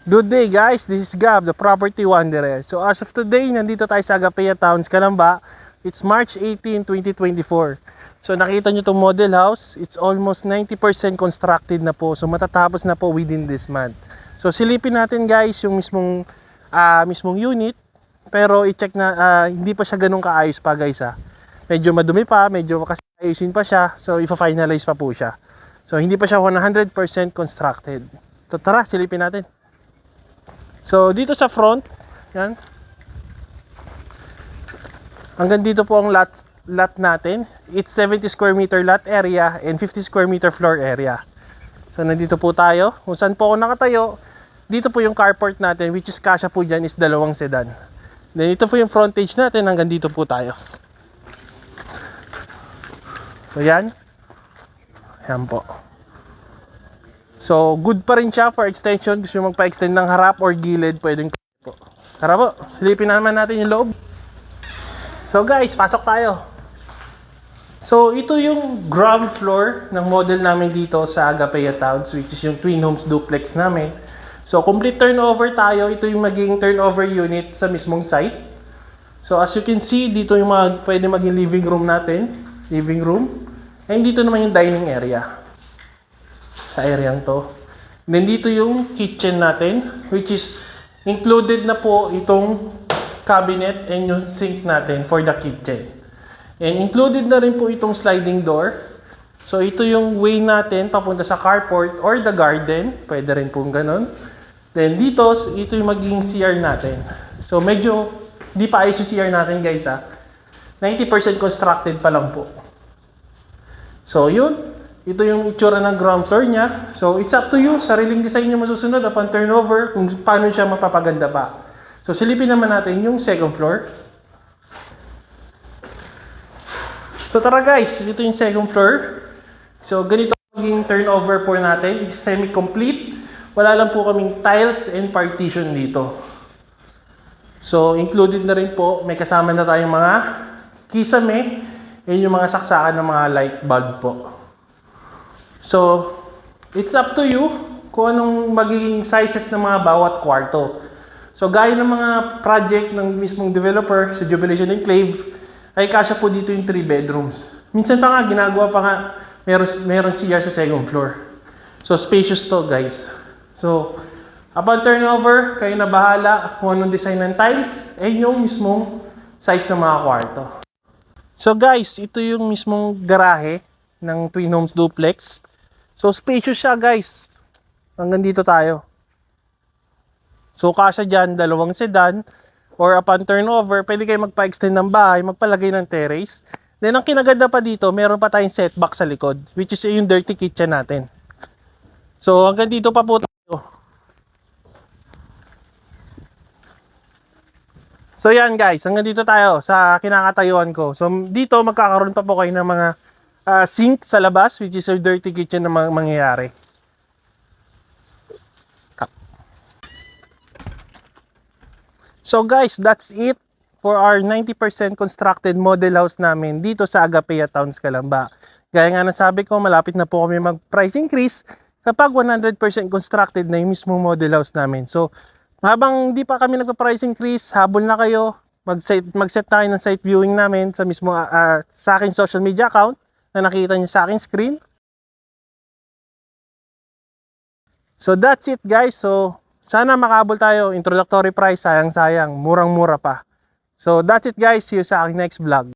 Good day guys, this is Gab, the Property Wanderer. So as of today, nandito tayo sa Agapea Towns, Calamba. It's March 18, 2024. So nakita nyo itong model house, it's almost 90% constructed na po. So matatapos na po within this month. So silipin natin guys yung mismong unit. Pero i-check na, hindi pa siya ganun kaayos pa guys ha. Medyo madumi pa, medyo kasi ayusin pa siya. So ipa-finalize pa po siya. So hindi pa siya 100% constructed. So tara, silipin natin. So dito sa front, yan. Hanggang dito po ang lot natin. It's 70 square meter lot area and 50 square meter floor area. So nandito po tayo. Kung saan po ako nakatayo, dito po yung carport natin, which is kasya po dyan is dalawang sedan. Then ito po yung frontage natin, hanggang dito po tayo. So yan. Yan po. So, good pa rin siya for extension. Gusto nyo magpa-extend ng harap or gilid, pwedeng po. Tara po, silipin naman natin yung loob. So guys, pasok tayo. So, ito yung ground floor ng model namin dito sa Agapea Towns, which is yung twin homes duplex namin. So, complete turnover tayo. Ito yung magiging turnover unit sa mismong site. So, as you can see, dito yung pwede maging living room natin. Living room. And dito naman yung dining area. Sa areang to. Then dito yung kitchen natin, which is included na po itong cabinet and yung sink natin for the kitchen. And included na rin po itong sliding door. So ito yung way natin papunta sa carport or the garden. Pwede rin po ganun. Then dito, ito yung magiging CR natin. So medyo di pa ayos yung CR natin guys ha. 90% constructed pa lang po. So yun. Ito yung itsura ng ground floor niya. So, it's up to you. Sariling design niyo masusunod upon turnover kung paano siya mapapaganda pa. So, silipin naman natin yung second floor. So, tara guys. Ito yung second floor. So, ganito maging turnover po natin. It's semi-complete. Wala lang po kaming tiles and partition dito. So, included na rin po. May kasama na tayong mga kisame and yung mga saksakan ng mga light bulb po. So, it's up to you kung anong magiging sizes ng mga bawat kwarto. So, gaya ng mga project ng mismong developer sa Jubilation Enclave, ay kasya po dito yung 3 bedrooms. Minsan pa nga, ginagawa pa nga, meron CR sa second floor. So, spacious to guys. So, upon turnover, kayo na bahala kung anong design ng tiles, ay yung mismong size ng mga kwarto. So guys, ito yung mismong garahe ng twin homes duplex. So, spacious siya guys. Hanggang dito tayo. So, kasya dyan, dalawang sedan. Or upon turnover, pwede kayo magpa-extend ng bahay, magpalagay ng terrace. Then, ang kinaganda pa dito, meron pa tayong setback sa likod. Which is yung dirty kitchen natin. So, hanggang dito pa po tayo. So, yan guys. Hanggang dito tayo sa kinakatayuan ko. So, dito magkakaroon pa po kayo ng mga sink sa labas, which is your dirty kitchen na mangyayari. So guys, that's it for our 90% constructed model house namin dito sa Agapea Towns, Calamba. Gaya nga nasabi ko, malapit na po kami mag-price increase kapag 100% constructed na yung mismong model house namin. So, habang di pa kami nagpa-price increase, habol na kayo, mag-set tayo ng site viewing namin sa mismo sa aking social media account na nakita nyo sa aking screen. So that's it guys. So sana makabol tayo. Introductory price, sayang-sayang. Murang-mura pa. So that's it guys. See you sa aking next vlog.